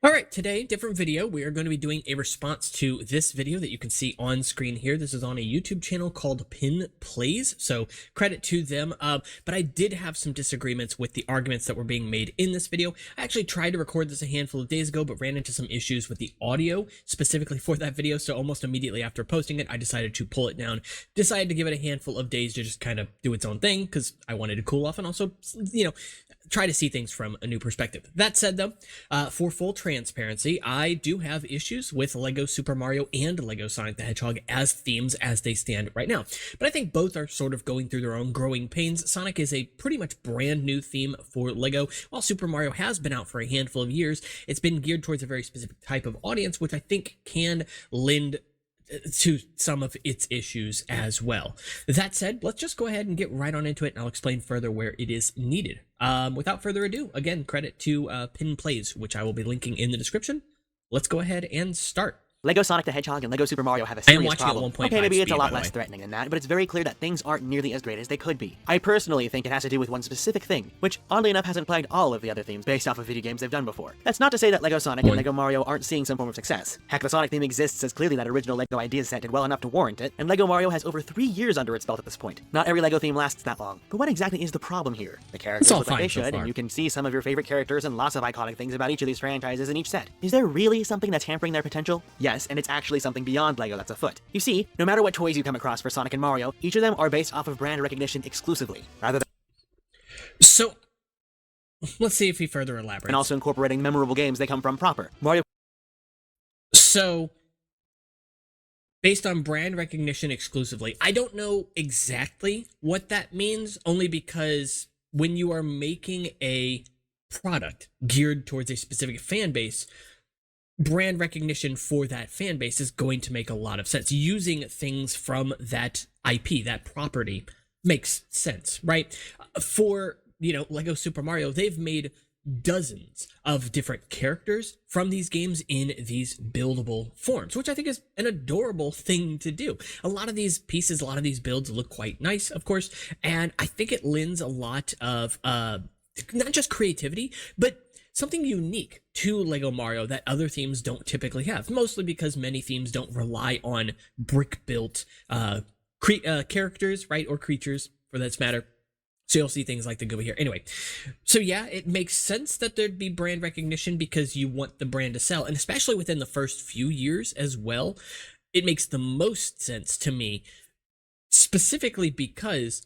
All right, today, different video. We are going to be doing a response to this video that you can see on screen here. This is on a YouTube channel called Pin Plays, so credit to them. But I did have some disagreements with the arguments that were being made in this video. I actually tried to record this a handful of days ago, but ran into some issues with the audio specifically for that video. So almost immediately after posting it, I decided to pull it down. Decided to give it a handful of days to just kind of do its own thing because I wanted to cool off and also, try to see things from a new perspective. That said, though, for full transparency, I do have issues with Lego Super Mario and Lego Sonic the Hedgehog as themes as they stand right now. But I think both are sort of going through their own growing pains. Sonic is a pretty much brand new theme for Lego, while Super Mario has been out for a handful of years. It's been geared towards a very specific type of audience, which I think can lend to some of its issues as well. That said, let's just go ahead and get right on into it, and I'll explain further where it is needed. Without further ado, again, credit to Pin Plays, which I will be linking in the description. Let's go ahead and start. Lego Sonic the Hedgehog and Lego Super Mario have a serious problem. Okay, maybe it's a lot less threatening than that, but it's very clear that things aren't nearly as great as they could be. I personally think it has to do with one specific thing, which oddly enough hasn't plagued all of the other themes based off of video games they've done before. That's not to say that Lego Sonic and Lego Mario aren't seeing some form of success. Heck, the Sonic theme exists as clearly that original Lego idea set did well enough to warrant it, and Lego Mario has over 3 years under its belt at this point. Not every Lego theme lasts that long. But what exactly is the problem here? The characters look like they should, and you can see some of your favorite characters and lots of iconic things about each of these franchises in each set. Is there really something that's hampering their potential? Yes, and it's actually something beyond Lego that's afoot. You see, no matter what toys you come across for Sonic and Mario, each of them are based off of brand recognition exclusively, rather than So, let's see if he further elaborates. and also incorporating memorable games they come from proper. Mario. So, based on brand recognition exclusively, I don't know exactly what that means, only because when you are making a product geared towards a specific fan base, brand recognition for that fan base is going to make a lot of sense. Using things from that IP, that property, makes sense, right? For, Lego Super Mario, they've made dozens of different characters from these games in these buildable forms, which I think is an adorable thing to do. A lot of these pieces, a lot of these builds look quite nice, of course, and I think it lends a lot of not just creativity, but something unique to Lego Mario that other themes don't typically have, mostly because many themes don't rely on brick-built characters, right, or creatures, for that matter. So you'll see things like the Gooba here. Anyway, so yeah, it makes sense that there'd be brand recognition because you want the brand to sell, and especially within the first few years as well, it makes the most sense to me, specifically because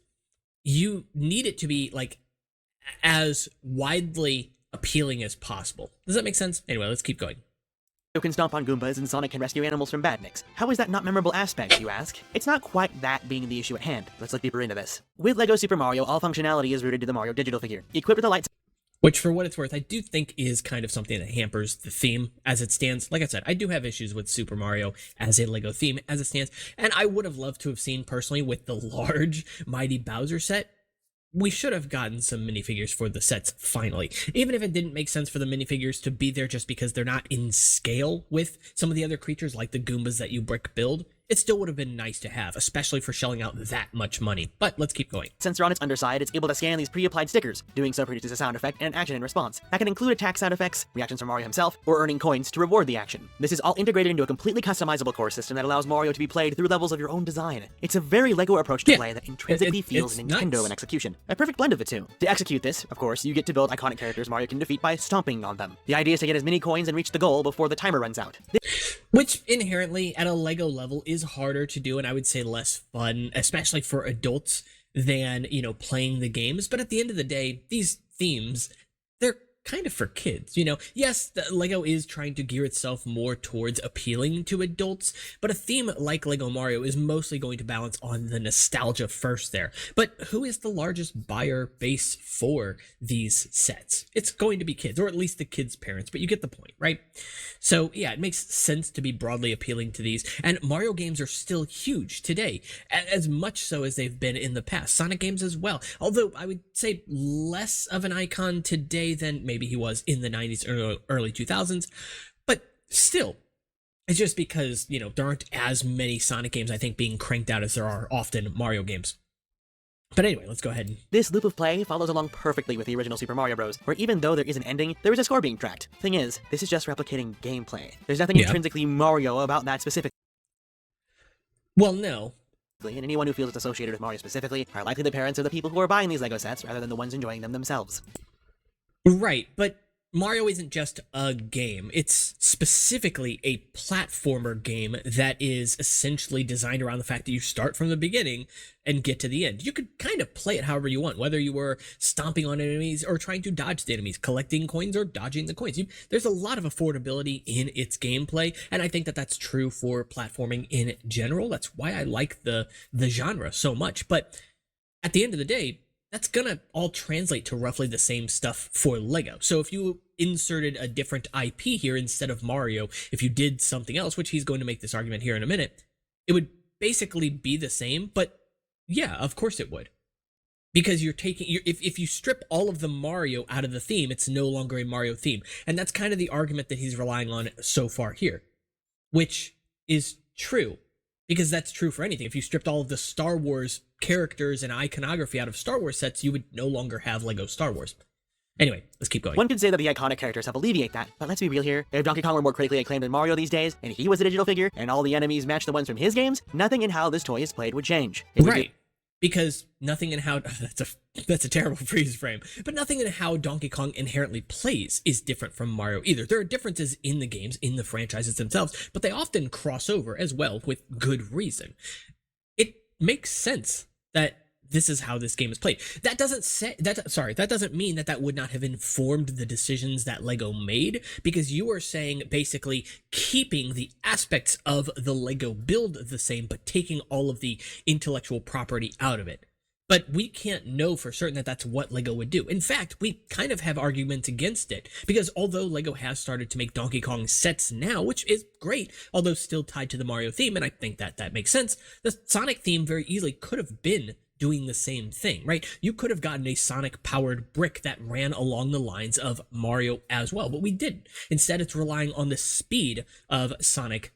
you need it to be, as widely appealing as possible. Does that make sense? Anyway, let's keep going. Mario can stomp on Goombas and Sonic can rescue animals from badniks. How is that not memorable aspects, you ask? It's not quite that being the issue at hand. Let's look deeper into this. With Lego Super Mario, all functionality is rooted to the Mario digital figure, equipped with a light. Which, for what it's worth, I do think is kind of something that hampers the theme as it stands. Like I said, I do have issues with Super Mario as a Lego theme as it stands, and I would have loved to have seen, personally, with the large Mighty Bowser set, we should have gotten some minifigures for the sets finally. Even if it didn't make sense for the minifigures to be there just because they're not in scale with some of the other creatures like the Goombas that you brick build, it still would have been nice to have, especially for shelling out that much money. But let's keep going. Sensor on its underside, it's able to scan these pre-applied stickers. Doing so produces a sound effect and an action in response. That can include attack sound effects, reactions from Mario himself, or earning coins to reward the action. This is all integrated into a completely customizable core system that allows Mario to be played through levels of your own design. It's a very Lego approach to play that intrinsically feels Nintendo in execution. A perfect blend of the two. To execute this, of course, you get to build iconic characters Mario can defeat by stomping on them. The idea is to get as many coins and reach the goal before the timer runs out. Which inherently, at a Lego level, is harder to do, and I would say less fun, especially for adults, than, playing the games. But at the end of the day, these themes, they're kind of for kids, Yes, the Lego is trying to gear itself more towards appealing to adults, but a theme like Lego Mario is mostly going to balance on the nostalgia first there. But who is the largest buyer base for these sets? It's going to be kids, or at least the kids' parents, but you get the point, right? So yeah, it makes sense to be broadly appealing to these, and Mario games are still huge today, as much so as they've been in the past. Sonic games as well, although I would say less of an icon today than maybe he was in the 90s or early 2000s, but still, it's just because, there aren't as many Sonic games, I think, being cranked out as there are often Mario games. But anyway, let's go ahead and... This loop of play follows along perfectly with the original Super Mario Bros., where even though there is an ending, there is a score being tracked. Thing is, this is just replicating gameplay. There's nothing intrinsically Mario about that specific. Well, no. And anyone who feels it's associated with Mario specifically are likely the parents of the people who are buying these LEGO sets rather than the ones enjoying them themselves. Right, but Mario isn't just a game. It's specifically a platformer game that is essentially designed around the fact that you start from the beginning and get to the end. You could kind of play it however you want, whether you were stomping on enemies or trying to dodge the enemies, collecting coins or dodging the coins. There's a lot of affordability in its gameplay, and I think that that's true for platforming in general. That's why I like the genre so much. But at the end of the day, that's gonna all translate to roughly the same stuff for LEGO. So if you inserted a different IP here instead of Mario, if you did something else, which he's going to make this argument here in a minute, it would basically be the same. But yeah, of course it would. Because you're taking, if you strip all of the Mario out of the theme, it's no longer a Mario theme. And that's kind of the argument that he's relying on so far here, which is true. Because that's true for anything. If you stripped all of the Star Wars characters and iconography out of Star Wars sets, you would no longer have LEGO Star Wars. Anyway, let's keep going. One could say that the iconic characters help alleviate that, but let's be real here. If Donkey Kong were more critically acclaimed than Mario these days, and he was a digital figure, and all the enemies match the ones from his games, nothing in how this toy is played would change. Right. Because nothing in how that's a terrible freeze frame, but nothing in how Donkey Kong inherently plays is different from Mario either. There are differences in the games, in the franchises themselves, but they often cross over as well with good reason. It makes sense that this is how this game is played. That doesn't mean that would not have informed the decisions that LEGO made, because you are saying basically keeping the aspects of the LEGO build the same, but taking all of the intellectual property out of it. But we can't know for certain that that's what LEGO would do. In fact, we kind of have arguments against it, because although LEGO has started to make Donkey Kong sets now, which is great, although still tied to the Mario theme, and I think that makes sense, the Sonic theme very easily could have been doing the same thing, right? You could have gotten a Sonic-powered brick that ran along the lines of Mario as well, but we didn't. Instead, it's relying on the speed of Sonic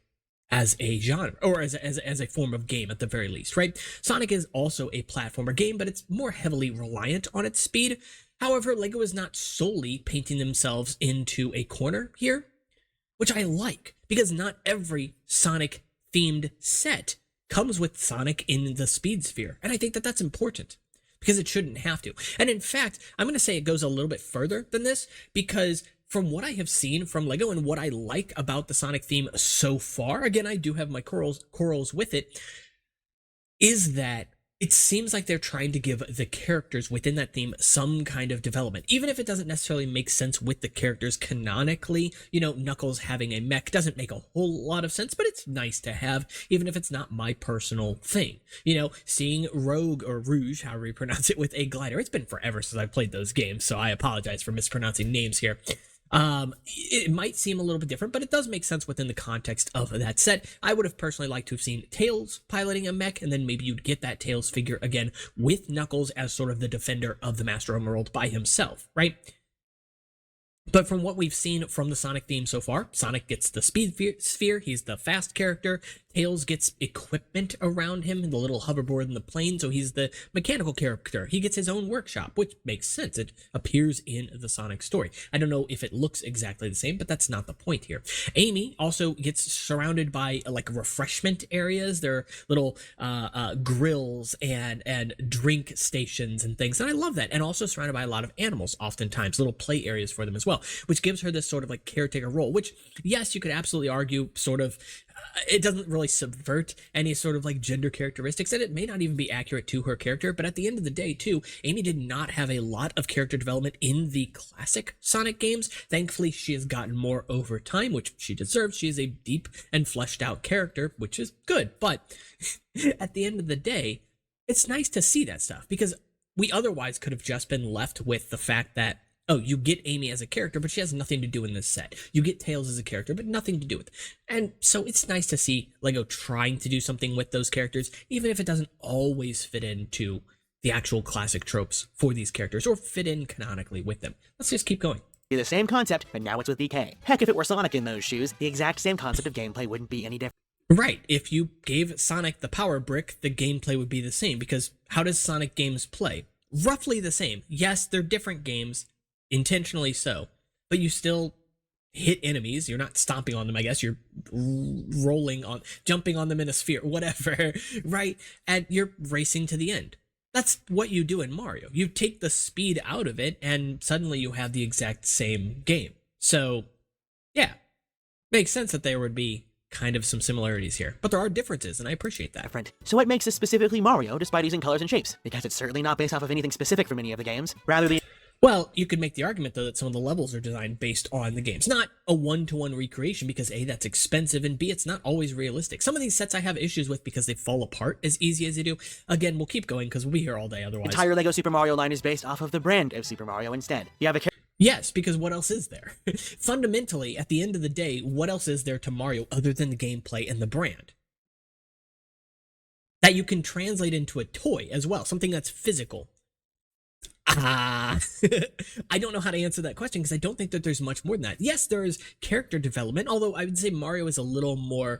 as a genre, or as a form of game at the very least, right? Sonic is also a platformer game, but it's more heavily reliant on its speed. However, LEGO is not solely painting themselves into a corner here, which I like, because not every Sonic-themed set comes with Sonic in the speed sphere. And I think that that's important, because it shouldn't have to. And in fact, I'm going to say it goes a little bit further than this, because from what I have seen from LEGO and what I like about the Sonic theme so far, again, I do have my quarrels with it, is that it seems like they're trying to give the characters within that theme some kind of development, even if it doesn't necessarily make sense with the characters canonically. You know, Knuckles having a mech doesn't make a whole lot of sense, but it's nice to have, even if it's not my personal thing. You know, seeing Rogue or Rouge, however you pronounce it, with a glider. It's been forever since I've played those games, so I apologize for mispronouncing names here. It might seem a little bit different, but it does make sense within the context of that set. I would have personally liked to have seen Tails piloting a mech, and then maybe you'd get that Tails figure again with Knuckles as sort of the defender of the Master Emerald by himself, right? But from what we've seen from the Sonic theme so far, Sonic gets the speed sphere, he's the fast character. Tails gets equipment around him, the little hoverboard and the plane, so he's the mechanical character. He gets his own workshop, which makes sense. It appears in the Sonic story. I don't know if it looks exactly the same, but that's not the point here. Amy also gets surrounded by like refreshment areas. There are little grills and drink stations and things, and I love that. And also surrounded by a lot of animals, oftentimes, little play areas for them as well, which gives her this sort of like caretaker role, which, yes, you could absolutely argue sort of it doesn't really subvert any sort of like gender characteristics, and it may not even be accurate to her character. But at the end of the day, too, Amy did not have a lot of character development in the classic Sonic games. Thankfully, she has gotten more over time, which she deserves. She is a deep and fleshed out character, which is good. But at the end of the day, it's nice to see that stuff, because we otherwise could have just been left with the fact that, oh, you get Amy as a character, but she has nothing to do in this set. You get Tails as a character, but nothing to do with it. And so it's nice to see LEGO trying to do something with those characters, even if it doesn't always fit into the actual classic tropes for these characters, or fit in canonically with them. Let's just keep going. The same concept, but now it's with DK. Heck, if it were Sonic in those shoes, the exact same concept of gameplay wouldn't be any different. Right. If you gave Sonic the power brick, the gameplay would be the same, because how does Sonic games play? Roughly the same. Yes, they're different games, intentionally so, but you still hit enemies. You're not stomping on them, I guess. You're jumping on them in a sphere, whatever, right? And you're racing to the end. That's what you do in Mario. You take the speed out of it, and suddenly you have the exact same game. So, yeah, makes sense that there would be kind of some similarities here, but there are differences, and I appreciate that. Different. So what makes this specifically Mario, despite using colors and shapes? Because it's certainly not based off of anything specific from any of the games. Rather, the Well, you could make the argument, though, that some of the levels are designed based on the games. Not a one-to-one recreation, because A, that's expensive, and B, it's not always realistic. Some of these sets I have issues with because they fall apart as easy as they do. Again, we'll keep going because we'll be here all day otherwise. entire LEGO Super Mario line is based off of the brand of Super Mario instead. You have a Yes, because what else is there? Fundamentally, at the end of the day, what else is there to Mario other than the gameplay and the brand? That you can translate into a toy as well, something that's physical. I don't know how to answer that question because I don't think that there's much more than that. Yes, there is character development, although I would say Mario is a little more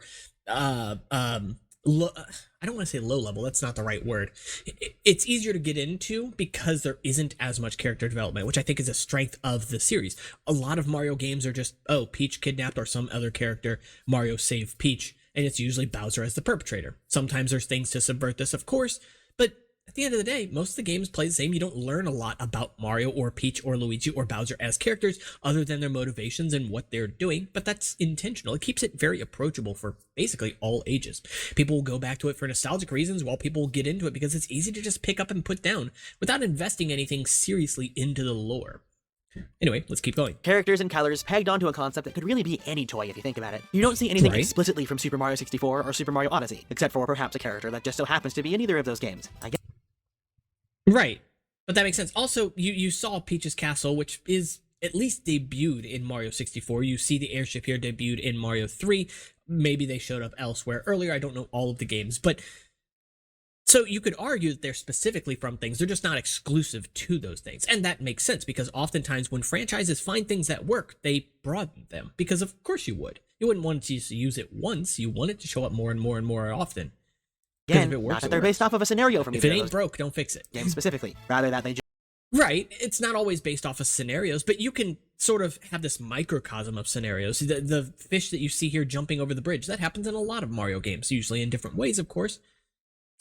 I don't want to say low level, that's not the right word. It's easier to get into because there isn't as much character development, which I think is a strength of the series. A lot of Mario games are just, oh, Peach kidnapped or some other character, Mario saved Peach, and it's usually Bowser as the perpetrator. Sometimes there's things to subvert this, of course, but at the end of the day, most of the games play the same. You don't learn a lot about Mario or Peach or Luigi or Bowser as characters other than their motivations and what they're doing, but that's intentional. It keeps it very approachable for basically all ages. People will go back to it for nostalgic reasons, while people will get into it because it's easy to just pick up and put down without investing anything seriously into the lore. Anyway, let's keep going. Characters and colors pegged onto a concept that could really be any toy if you think about it. You don't see anything Right. explicitly from Super Mario 64 or Super Mario Odyssey, except for perhaps a character that just so happens to be in either of those games. I guess. Right. But that makes sense. Also, you saw Peach's Castle, which is at least debuted in Mario 64. You see the airship here debuted in Mario 3. Maybe they showed up elsewhere earlier. I don't know all of the games. But so you could argue that they're specifically from things. They're just not exclusive to those things. And that makes sense because oftentimes when franchises find things that work, they broaden them. Because of course you would. You wouldn't want to just use it once. You want it to show up more and more and more often. Again, if it works, not that it they're works. based off of a scenario from If either it of ain't those broke, don't fix it. games specifically. Rather that they just Right. It's not always based off of scenarios, but you can sort of have this microcosm of scenarios. The fish that you see here jumping over the bridge, that happens in a lot of Mario games, usually in different ways, of course.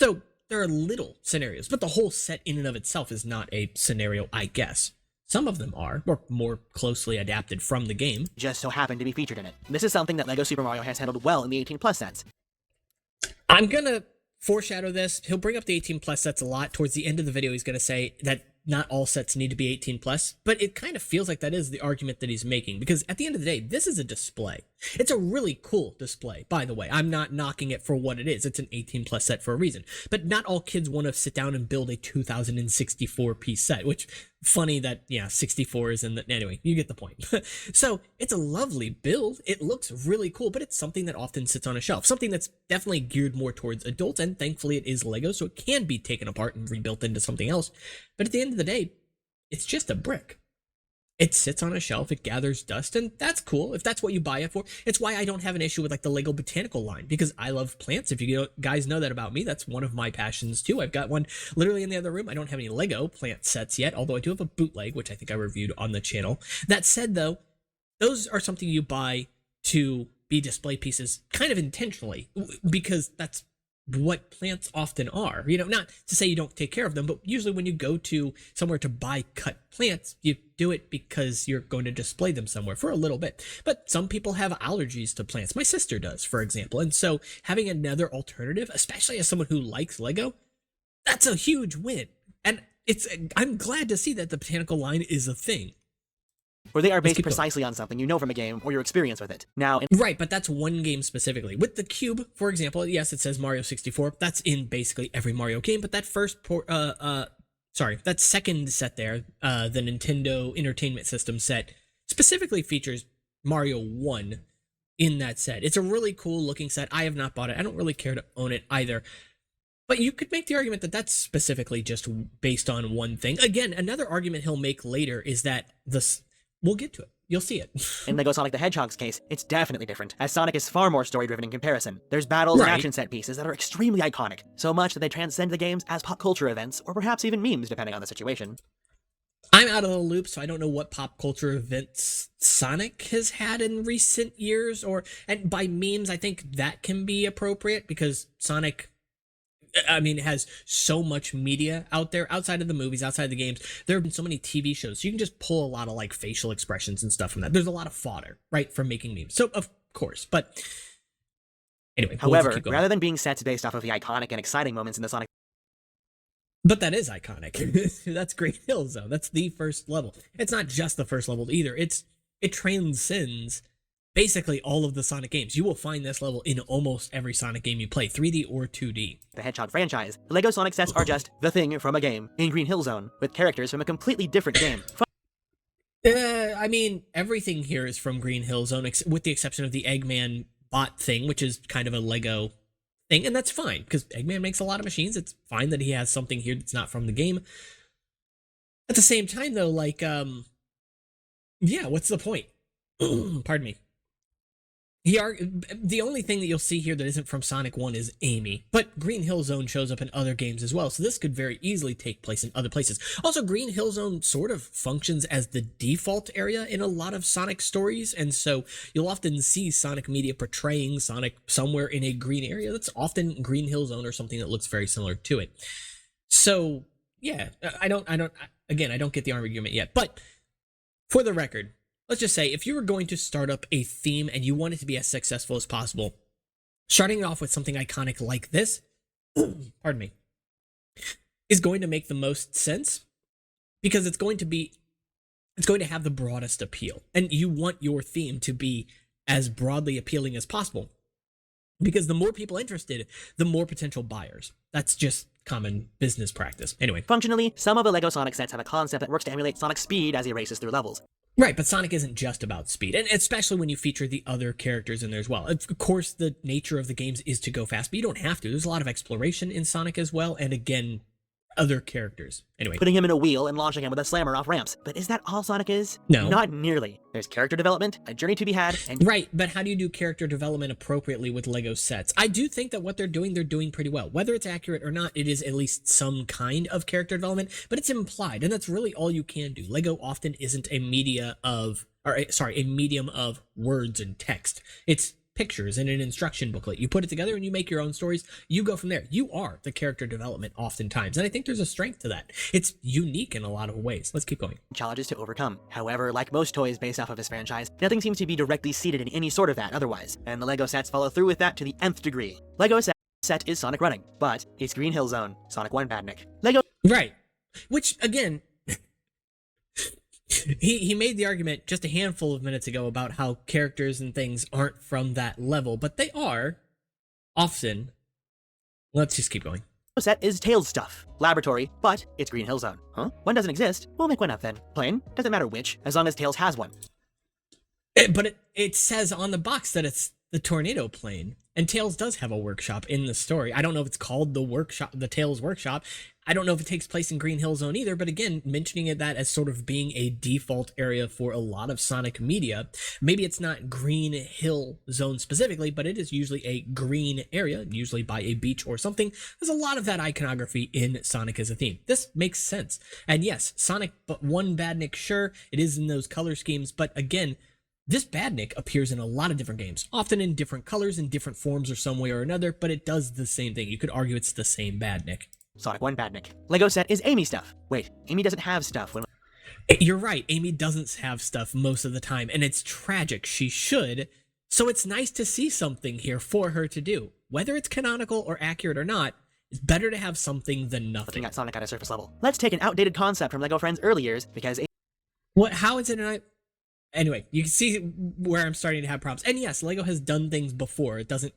So there are little scenarios, but the whole set in and of itself is not a scenario, I guess. Some of them are, or more closely adapted from the game. just so happen to be featured in it. This is something that LEGO Super Mario has handled well in the 18 plus sets. I'm gonna foreshadow this. He'll bring up the 18 plus sets a lot. Towards the end of the video, he's gonna say that not all sets need to be 18 plus, but it kind of feels like that is the argument that he's making, because at the end of the day, this is a display. It's a really cool display, by the way. I'm not knocking it for what it is. It's an 18 plus set for a reason, but not all kids want to sit down and build a 2064 piece set, which funny that, yeah, 64 is in the, anyway, you get the point. So it's a lovely build. It looks really cool, but it's something that often sits on a shelf, something that's definitely geared more towards adults, and thankfully it is Lego, so it can be taken apart and rebuilt into something else. But at the end of the day, it's just a brick. It sits on a shelf, it gathers dust, and that's cool if that's what you buy it for. It's why I don't have an issue with like the Lego botanical line, because I love plants. If you guys know that about me, that's one of my passions too. I've got one literally in the other room. I don't have any Lego plant sets yet, although I do have a bootleg, which I think I reviewed on the channel. That said though, those are something you buy to be display pieces kind of intentionally, because that's what plants often are. You know, not to say you don't take care of them, but usually when you go to somewhere to buy cut plants, you do it because you're going to display them somewhere for a little bit. But some people have allergies to plants. My sister does, for example. And so having another alternative, especially as someone who likes Lego, that's a huge win. And I'm glad to see that the botanical line is a thing. Where they are based keep going. precisely on something you know from a game or your experience with it. Now, Right, but that's one game specifically. With the cube, for example, yes, it says Mario 64. That's in basically every Mario game, but that that second set there, the Nintendo Entertainment System set, specifically features Mario 1 in that set. It's a really cool looking set. I have not bought it. I don't really care to own it either. But you could make the argument that that's specifically just based on one thing. Again, another argument he'll make later is that we'll get to it. you'll see it. In LEGO Sonic the Hedgehog's case, it's definitely different, as Sonic is far more story-driven in comparison. There's battles and Right. action set pieces that are extremely iconic, so much that they transcend the games as pop culture events, or perhaps even memes depending on the situation. I'm out of the loop, so I don't know what pop culture events Sonic has had in recent years, and by memes, I think that can be appropriate because Sonic, I mean, has so much media out there outside of the movies, outside of the games. There have been so many TV shows, so you can just pull a lot of like facial expressions and stuff from that. There's a lot of fodder, right, for making memes. So of course, but anyway. However, rather than being sets based off of the iconic and exciting moments in the Sonic But that is iconic. That's Green Hill Zone. That's the first level. It's not just the first level either. It transcends basically all of the Sonic games. You will find this level in almost every Sonic game you play, 3D or 2D. the Hedgehog franchise, the LEGO Sonic sets are just the thing from a game in Green Hill Zone, with characters from a completely different game. I mean, everything here is from Green Hill Zone, with the exception of the Eggman bot thing, which is kind of a Lego thing, and that's fine, because Eggman makes a lot of machines. It's fine that he has something here that's not from the game. At the same time, though, like, yeah, what's the point? Pardon me. The only thing that you'll see here that isn't from Sonic 1 is Amy, but Green Hill Zone shows up in other games as well, so this could very easily take place in other places. Also, Green Hill Zone sort of functions as the default area in a lot of Sonic stories, and so you'll often see Sonic media portraying Sonic somewhere in a green area that's often Green Hill Zone or something that looks very similar to it. So, yeah, I don't get the argument yet, but for the record, let's just say, if you were going to start up a theme and you want it to be as successful as possible, starting it off with something iconic like this, pardon me, is going to make the most sense because it's going to have the broadest appeal. And you want your theme to be as broadly appealing as possible because the more people interested, the more potential buyers. That's just common business practice. Anyway. Functionally, some of the LEGO Sonic sets have a concept that works to emulate Sonic's speed as he races through levels. Right, but Sonic isn't just about speed, and especially when you feature the other characters in there as well. Of course, the nature of the games is to go fast, but you don't have to. There's a lot of exploration in Sonic as well, and again, other characters. Anyway. Putting him in a wheel and launching him with a slammer off ramps. But is that all Sonic is? No. Not nearly. There's character development, a journey to be had, and... Right, but how do you do character development appropriately with LEGO sets? I do think that what they're doing pretty well. Whether it's accurate or not, it is at least some kind of character development, but it's implied, and that's really all you can do. LEGO often isn't a medium of words and text. It's pictures and an instruction booklet. You put it together and you make your own stories. You go from there. You are the character development oftentimes. And I think there's a strength to that. It's unique in a lot of ways. Let's keep going. challenges to overcome. However, like most toys based off of this franchise, nothing seems to be directly seated in any sort of that otherwise, and the LEGO sets follow through with that to the nth degree. LEGO set is Sonic running, but it's Green Hill Zone, Sonic 1 Badnik. LEGO... Right. Which, again... He made the argument just a handful of minutes ago about how characters and things aren't from that level, but they are often. Let's just keep going. Set is Tails stuff. Laboratory, but it's Green Hill Zone. Huh? One doesn't exist. We'll make one up then. Plane? Doesn't matter which, as long as Tails has one. But it says on the box that it's the tornado plane, and Tails does have a workshop in the story. I don't know if it's called the Tails Workshop. I don't know if it takes place in Green Hill Zone either, but again, mentioning that as sort of being a default area for a lot of Sonic media, maybe it's not Green Hill Zone specifically, but it is usually a green area, usually by a beach or something. There's a lot of that iconography in Sonic as a theme. This makes sense. And yes, Sonic 1 Badnik, sure, it is in those color schemes, but again, this Badnik appears in a lot of different games, often in different colors, in different forms or some way or another, but it does the same thing. You could argue it's the same Badnik. Sonic 1 Badnik. LEGO set is Amy stuff. Wait, Amy doesn't have stuff when... You're right, Amy doesn't have stuff most of the time, and it's tragic. She should, so it's nice to see something here for her to do. Whether it's canonical or accurate or not, it's better to have something than nothing. Looking at Sonic at a surface level. Let's take an outdated concept from LEGO Friends' early years, because... What? How is it Anyway, you can see where I'm starting to have problems. And yes, LEGO has done things before. It doesn't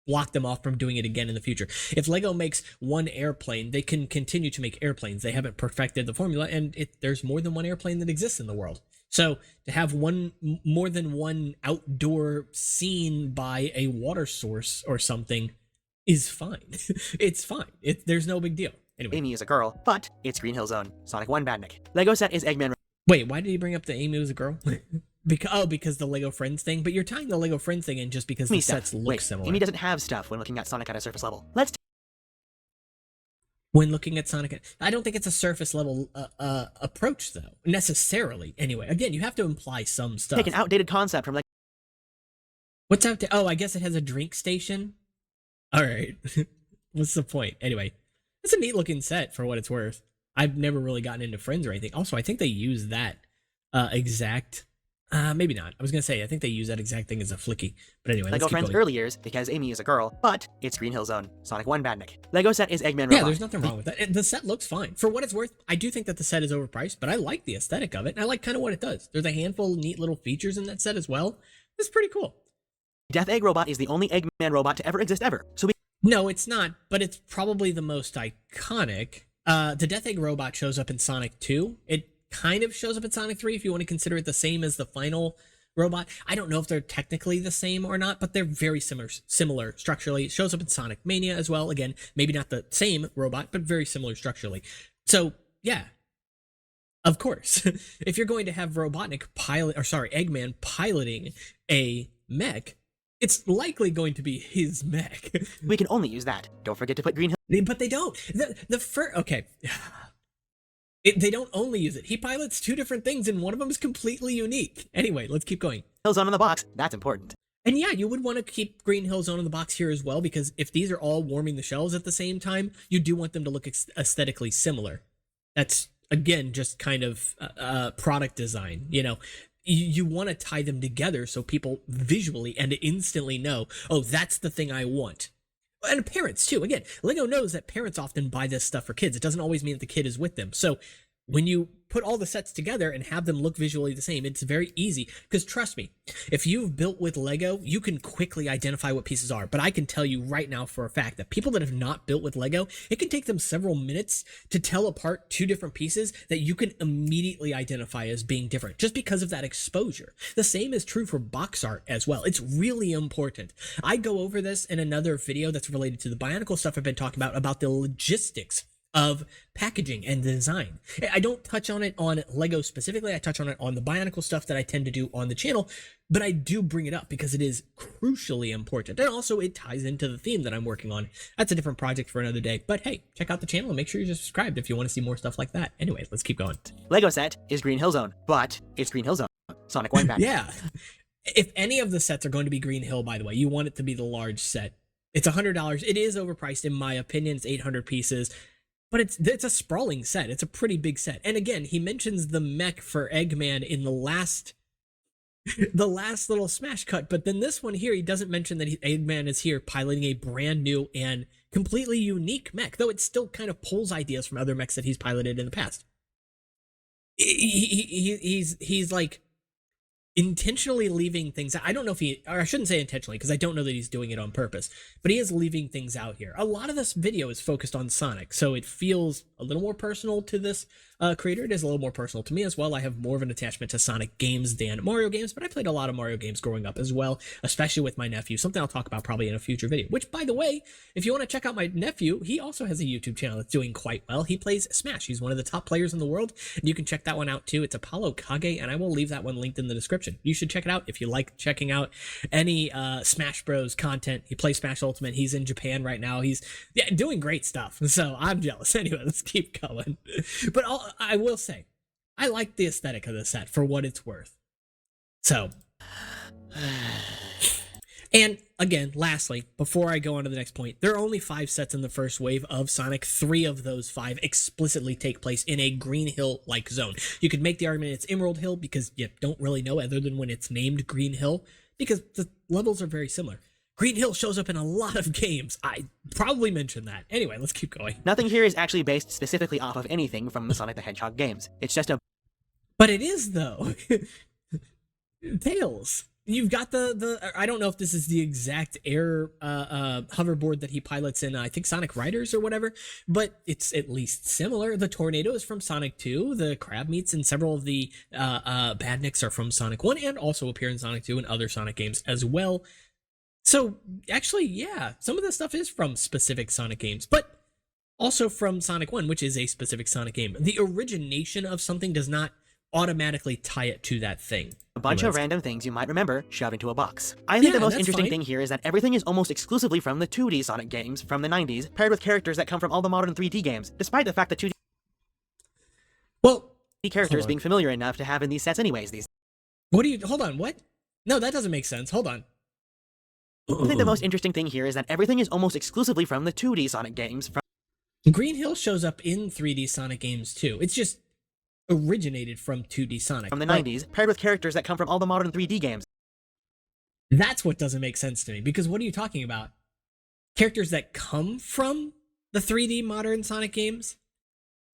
block them off from doing it again in the future. If LEGO makes one airplane, they can continue to make airplanes. They haven't perfected the formula, and there's more than one airplane that exists in the world. So to have more than one outdoor scene by a water source or something is fine. It's fine. There's no big deal. Anyway. Amy is a girl, but it's Green Hill Zone, Sonic 1 Badnik. LEGO set is Eggman... Wait, why did he bring up the Amy was a girl? Because the Lego Friends thing, but you're tying the Lego Friends thing in just because the Me stuff. sets look Wait, similar. Amy doesn't have stuff when looking at Sonic at a surface level. Let's When looking at Sonic, I don't think it's a surface level approach though, necessarily. Anyway, again, you have to imply some stuff. take an outdated concept from like What's out there? Oh, I guess it has a drink station. All right, what's the point? Anyway, it's a neat looking set for what it's worth. I've never really gotten into Friends or anything. Also, I think they use that exact. Maybe not. I was gonna say I think they use that exact thing as a flicky. But anyway, let's Lego keep Friends going. early years because Amy is a girl, but it's Green Hill Zone. Sonic 1 Badnik. Lego set is Eggman Yeah, Robot. there's nothing wrong with that. The set looks fine. For what it's worth, I do think that the set is overpriced, but I like the aesthetic of it, and I like kind of what it does. There's a handful of neat little features in that set as well. It's pretty cool. Death Egg Robot is the only Eggman robot to ever exist ever. So we No, it's not, but it's probably the most iconic. The Death Egg Robot shows up in Sonic 2. It kind of shows up in Sonic 3 if you want to consider it the same as the final robot. I don't know if they're technically the same or not, but they're very similar structurally. It shows up in Sonic Mania as well. Again, maybe not the same robot, but very similar structurally. So, yeah. Of course. If you're going to have Eggman piloting a mech, it's likely going to be his mech. we can only use that. Don't forget to put Green Hill But they don't. Okay. They don't only use it. He pilots two different things, and one of them is completely unique. Anyway, let's keep going. Zone in the box. That's important. And yeah, you would want to keep Green Hill Zone in the box here as well, because if these are all warming the shells at the same time, you do want them to look aesthetically similar. That's, again, just kind of product design. You know, you want to tie them together so people visually and instantly know, oh, that's the thing I want. And parents too. Again, Lego knows that parents often buy this stuff for kids. It doesn't always mean that the kid is with them. So when you put all the sets together and have them look visually the same, it's very easy. Because trust me, if you've built with Lego, you can quickly identify what pieces are. But I can tell you right now for a fact that people that have not built with Lego, it can take them several minutes to tell apart two different pieces that you can immediately identify as being different, just because of that exposure. The same is true for box art as well. It's really important. I go over this in another video that's related to the Bionicle stuff I've been talking about the logistics of packaging and design. I don't touch on it on Lego specifically. I touch on it on the Bionicle stuff that I tend to do on the channel, but I do bring it up because it is crucially important. And also it ties into the theme that I'm working on. That's a different project for another day. But hey, check out the channel and make sure you're subscribed if you want to see more stuff like that. Anyway, let's keep going. Lego set is Green Hill Zone, but it's Green Hill Zone. Sonic 1 Badnik. Yeah. If any of the sets are going to be Green Hill, by the way, you want it to be the large set. It's $100. It is overpriced in my opinion. It's 800 pieces. But it's a sprawling set. It's a pretty big set. And again, he mentions the mech for Eggman in the last little smash cut. But then this one here, he doesn't mention that Eggman is here piloting a brand new and completely unique mech, though it still kind of pulls ideas from other mechs that he's piloted in the past. He's like intentionally leaving things out. I don't know if or I shouldn't say intentionally because I don't know that he's doing it on purpose, but he is leaving things out here. A lot of this video is focused on Sonic, so it feels a little more personal to this creator. It is a little more personal to me as well. I have more of an attachment to Sonic games than Mario games, but I played a lot of Mario games growing up as well, especially with my nephew, something I'll talk about probably in a future video, which by the way, if you want to check out my nephew, he also has a YouTube channel that's doing quite well. He plays Smash. He's one of the top players in the world, and you can check that one out too. It's Apollo Kage, and I will leave that one linked in the description. You should check it out if you like checking out any Smash Bros content. He plays Smash Ultimate. He's in Japan right now. He's doing great stuff, so I'm jealous. Anyway, let's keep going. But I will say, I like the aesthetic of the set for what it's worth. So, and again, lastly, before I go on to the next point, there are only 5 sets in the first wave of Sonic. 3 of those 5 explicitly take place in a Green Hill-like zone. You could make the argument it's Emerald Hill because you don't really know other than when it's named Green Hill, because the levels are very similar. Green Hill shows up in a lot of games. I probably mentioned that. Anyway, let's keep going. Nothing here is actually based specifically off of anything from the Sonic the Hedgehog games. It's just a... But it is, though. Tails. You've got the I don't know if this is the exact air hoverboard that he pilots in, I think Sonic Riders or whatever, but it's at least similar. The Tornado is from Sonic 2. The crab meats and several of the badniks are from Sonic 1 and also appear in Sonic 2 and other Sonic games as well. So, actually, yeah, some of this stuff is from specific Sonic games, but also from Sonic 1, which is a specific Sonic game. The origination of something does not automatically tie it to that thing. A bunch of random things you might remember shoved into a box. I think the most interesting thing here is that everything is almost exclusively from the 2D Sonic games from the 90s, paired with characters that come from all the modern 3D games, despite the fact that 2D characters being familiar enough to have in these sets anyways these. Hold on, what? No, that doesn't make sense. Hold on. I think the most interesting thing here is that everything is almost exclusively from the 2D Sonic games from Green Hill shows up in 3D Sonic games too. It's just originated from 2D Sonic. From the 90s, paired with characters that come from all the modern 3D games. That's what doesn't make sense to me, because what are you talking about? Characters that come from the 3D modern Sonic games?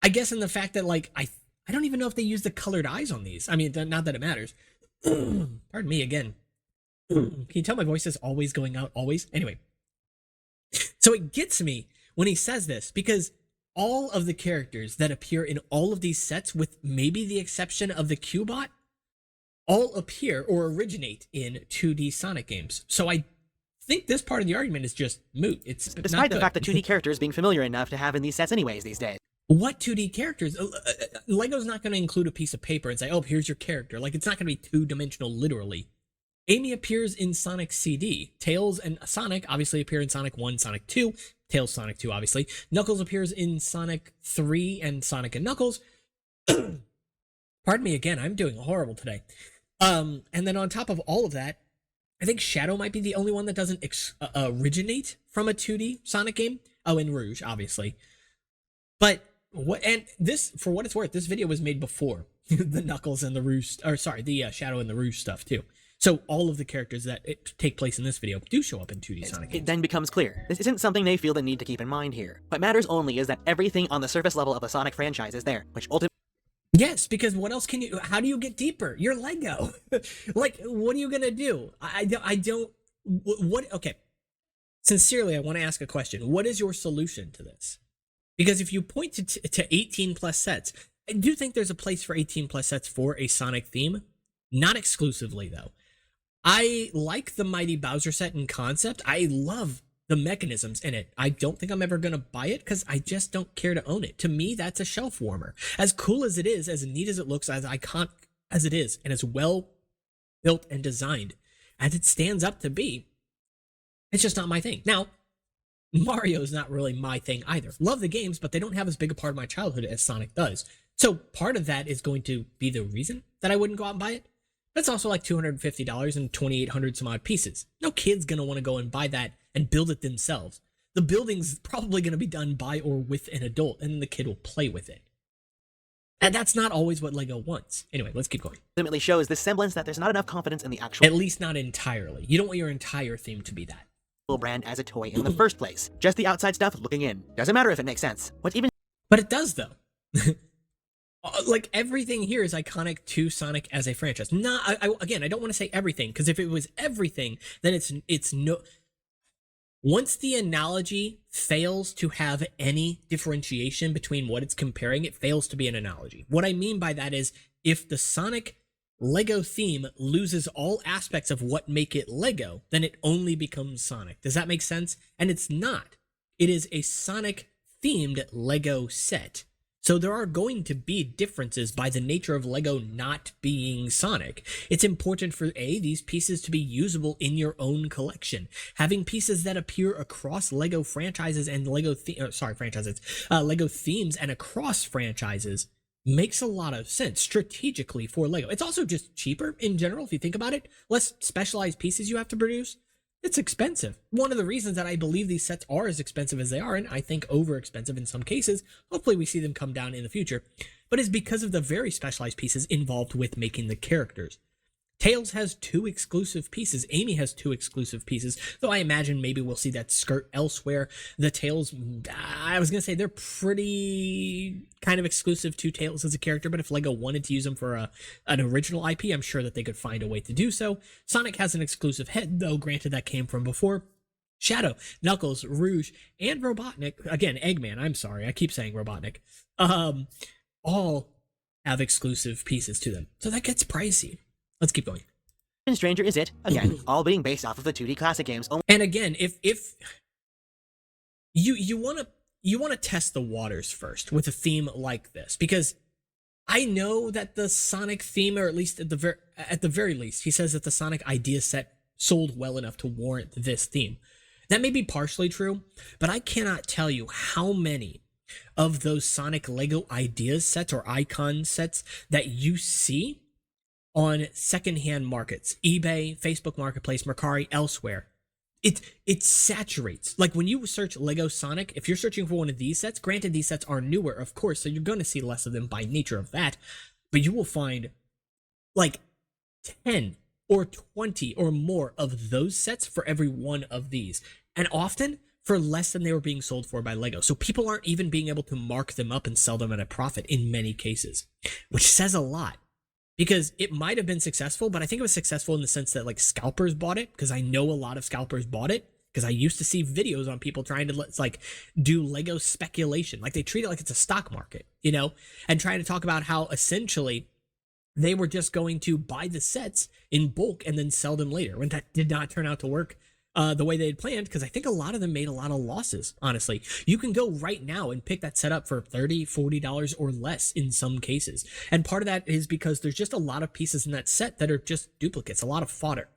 I guess in the fact that, like, I don't even know if they use the colored eyes on these. I mean, not that it matters. Pardon me again. Can you tell my voice is always going out, always? Anyway. So it gets me when he says this, because all of the characters that appear in all of these sets, with maybe the exception of the Cubot, all appear or originate in 2D Sonic games. So I think this part of the argument is just moot. It's despite the fact that 2D characters being familiar enough to have in these sets anyways these days. What 2D characters? Lego's not going to include a piece of paper and say, oh, here's your character. Like, it's not going to be two-dimensional literally. Amy appears in Sonic CD. Tails and Sonic obviously appear in Sonic 1, Sonic 2. Tails, Sonic 2, obviously. Knuckles appears in Sonic 3 and Sonic and Knuckles. Pardon me again, I'm doing horrible today. And then on top of all of that, I think Shadow might be the only one that doesn't originate from a 2D Sonic game. Oh, and Rouge, obviously. But this, for what it's worth, this video was made before the Knuckles and the Rouge, the Shadow and the Rouge stuff too. So all of the characters that take place in this video do show up in 2D Sonic games. It then becomes clear, this isn't something they feel the need to keep in mind here. What matters only is that everything on the surface level of the Sonic franchise is there, which ultimately... Yes, because what else how do you get deeper? You're Lego. Like, what are you gonna do? Okay. Sincerely, I want to ask a question. What is your solution to this? Because if you point to 18 plus sets, I do think there's a place for 18 plus sets for a Sonic theme. Not exclusively, though. I like the Mighty Bowser set in concept. I love the mechanisms in it. I don't think I'm ever going to buy it because I just don't care to own it. To me, that's a shelf warmer. As cool as it is, as neat as it looks, as iconic as it is, and as well built and designed as it stands up to be, it's just not my thing. Now, Mario's not really my thing either. Love the games, but they don't have as big a part of my childhood as Sonic does. So part of that is going to be the reason that I wouldn't go out and buy it. That's also like $250 and 2,800 some odd pieces. No kid's going to want to go and buy that and build it themselves. The building's probably going to be done by or with an adult, and then the kid will play with it. And that's not always what Lego wants. Anyway, let's keep going. Ultimately shows this semblance that there's not enough confidence in the actual... At least not entirely. You don't want your entire theme to be that. ...brand as a toy in the first place. Just the outside stuff looking in. Doesn't matter if it makes sense. What's even... But it does, though. Like, everything here is iconic to Sonic as a franchise. Again, I don't want to say everything, because if it was everything, then it's no... Once the analogy fails to have any differentiation between what it's comparing, it fails to be an analogy. What I mean by that is, if the Sonic Lego theme loses all aspects of what make it Lego, then it only becomes Sonic. Does that make sense? And it's not. It is a Sonic-themed Lego set. So there are going to be differences by the nature of Lego not being Sonic. It's important for these pieces to be usable in your own collection. Having pieces that appear across Lego franchises and Lego themes and across franchises makes a lot of sense strategically for Lego. It's also just cheaper in general if you think about it. Less specialized pieces you have to produce. It's expensive. One of the reasons that I believe these sets are as expensive as they are, and I think over expensive in some cases, hopefully we see them come down in the future, but is because of the very specialized pieces involved with making the characters. Tails has 2 exclusive pieces. Amy has 2 exclusive pieces, though I imagine maybe we'll see that skirt elsewhere. The Tails, I was going to say they're pretty kind of exclusive to Tails as a character, but if Lego wanted to use them for an original IP, I'm sure that they could find a way to do so. Sonic has an exclusive head, though granted that came from before. Shadow, Knuckles, Rouge, and Robotnik, again, Eggman, I'm sorry, I keep saying Robotnik, all have exclusive pieces to them. So that gets pricey. Let's keep going. Stranger is it, again, all being based off of the 2D classic games. And again, if you want to test the waters first with a theme like this, because I know that the Sonic theme, or at least at the very least, he says that the Sonic idea set sold well enough to warrant this theme. That may be partially true, but I cannot tell you how many of those Sonic Lego ideas sets or icon sets that you see on secondhand markets, eBay, Facebook Marketplace, Mercari, elsewhere. It saturates. Like when you search Lego Sonic, if you're searching for one of these sets, granted these sets are newer, of course, so you're going to see less of them by nature of that, but you will find like 10 or 20 or more of those sets for every one of these. And often for less than they were being sold for by Lego. So people aren't even being able to mark them up and sell them at a profit in many cases, which says a lot. Because it might have been successful, but I think it was successful in the sense that like scalpers bought it, because I know a lot of scalpers bought it, because I used to see videos on people trying to like do Lego speculation. Like they treat it like it's a stock market, you know, and trying to talk about how essentially they were just going to buy the sets in bulk and then sell them later, when that did not turn out to work the way they had planned, because I think a lot of them made a lot of losses, honestly. You can go right now and pick that set up for $30, $40 or less in some cases. And part of that is because there's just a lot of pieces in that set that are just duplicates, a lot of fodder.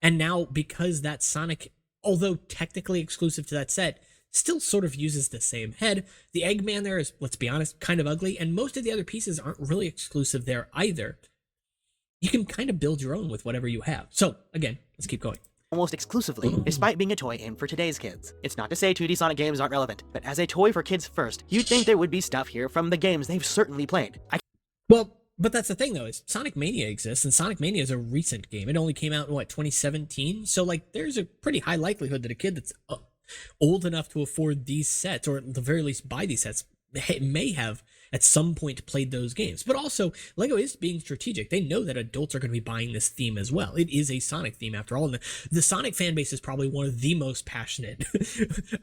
And now, because that Sonic, although technically exclusive to that set, still sort of uses the same head, the Eggman there is, let's be honest, kind of ugly, and most of the other pieces aren't really exclusive there either. You can kind of build your own with whatever you have. So, again, let's keep going. Almost exclusively, despite being a toy aimed for today's kids. It's not to say 2D Sonic games aren't relevant, but as a toy for kids first, you'd think there would be stuff here from the games they've certainly played. Well, but that's the thing though, is Sonic Mania exists, and Sonic Mania is a recent game. It only came out in, 2017? So, like, there's a pretty high likelihood that a kid that's old enough to afford these sets, or at the very least buy these sets, may have at some point played those games. But also, Lego is being strategic. They know that adults are going to be buying this theme as well. It is a Sonic theme after all. And the Sonic fan base is probably one of the most passionate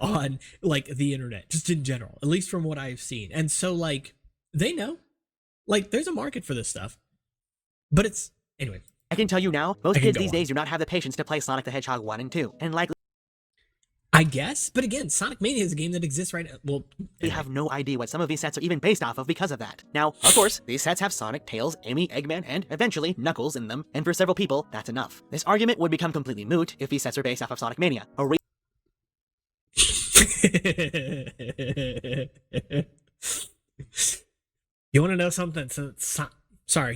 on like the internet, just in general, at least from what I've seen. And so like, they know, like there's a market for this stuff, but it's, anyway. I can tell you now, most kids these days do not have the patience to play Sonic the Hedgehog 1 and 2, and likely I guess, but again, Sonic Mania is a game that exists right now. Well, we have no idea what some of these sets are even based off of because of that. Now, of course, these sets have Sonic, Tails, Amy, Eggman, and eventually Knuckles in them, and for several people, that's enough. This argument would become completely moot if these sets are based off of Sonic Mania. You want to know something?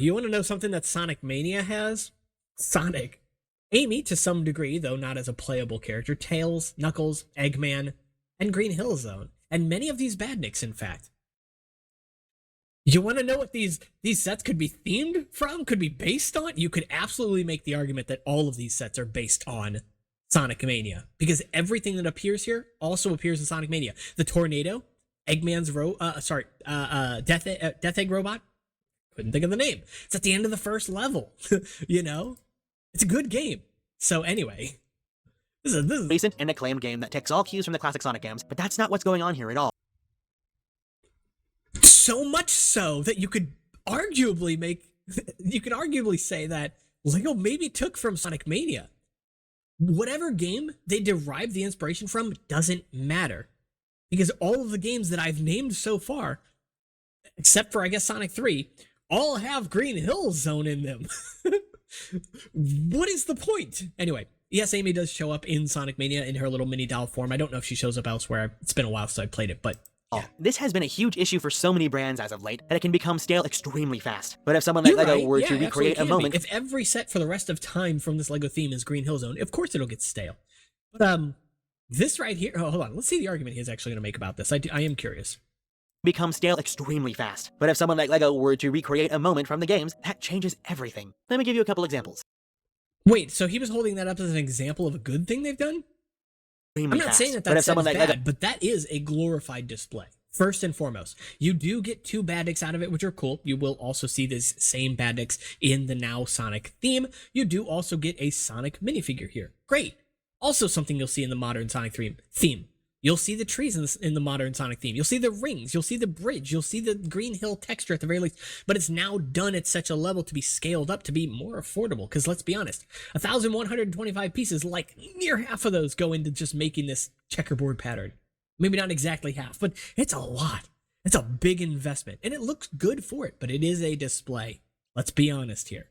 You want to know something that Sonic Mania has? Sonic. Amy, to some degree, though not as a playable character, Tails, Knuckles, Eggman, and Green Hill Zone, and many of these badniks, in fact. You want to know what these sets could be themed from, could be based on? You could absolutely make the argument that all of these sets are based on Sonic Mania, because everything that appears here also appears in Sonic Mania. The tornado, Eggman's Death Egg robot. Couldn't think of the name. It's at the end of the first level. You know, it's a good game. So anyway, this is recent and acclaimed game that takes all cues from the classic Sonic games, but that's not what's going on here at all. So much so that you could arguably say that Lego maybe took from Sonic Mania. Whatever game they derived the inspiration from doesn't matter, because all of the games that I've named so far, except for I guess Sonic 3, all have Green Hill Zone in them. What is the point? Anyway, yes, Amy does show up in Sonic Mania in her little mini doll form. I don't know if she shows up elsewhere. It's been a while since I played it, but yeah. This has been a huge issue for so many brands as of late that it can become stale extremely fast. But if someone like Lego were to recreate a moment... If every set for the rest of time from this Lego theme is Green Hill Zone, of course it'll get stale. But this right here... Oh, hold on. Let's see the argument he's actually going to make about this. I am curious. Become stale extremely fast. But if someone like Lego were to recreate a moment from the games, that changes everything. Let me give you a couple examples. Wait, so he was holding that up as an example of a good thing they've done? I'm not saying that that's bad, Lego, but that is a glorified display. First and foremost, you do get 2 badniks out of it, which are cool. You will also see this same badniks in the now Sonic theme. You do also get a Sonic minifigure here. Great. Also something you'll see in the modern Sonic theme. You'll see the trees in the modern Sonic theme. You'll see the rings. You'll see the bridge. You'll see the Green Hill texture at the very least. But it's now done at such a level to be scaled up to be more affordable. Because let's be honest, 1,125 pieces, like near half of those go into just making this checkerboard pattern. Maybe not exactly half, but it's a lot. It's a big investment, and it looks good for it, but it is a display. Let's be honest here.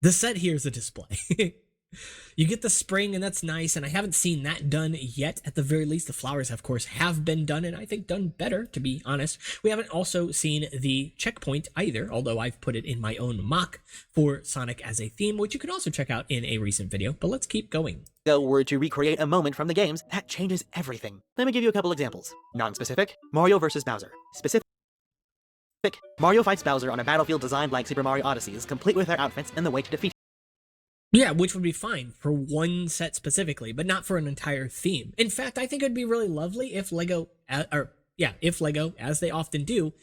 The set here is a display. You get the spring, and that's nice, and I haven't seen that done yet. At the very least, the flowers, of course, have been done, and I think done better, to be honest. We haven't also seen the checkpoint either, although I've put it in my own mock for Sonic as a theme, which you can also check out in a recent video, but let's keep going. Were to recreate a moment from the games, that changes everything. Let me give you a couple examples. Non-specific, Mario vs. Bowser. Specific, Mario fights Bowser on a battlefield designed like Super Mario Odyssey's, complete with their outfits and the way to defeat. Yeah, which would be fine for one set specifically, but not for an entire theme. In fact, I think it'd be really lovely if Lego, if Lego, as they often do,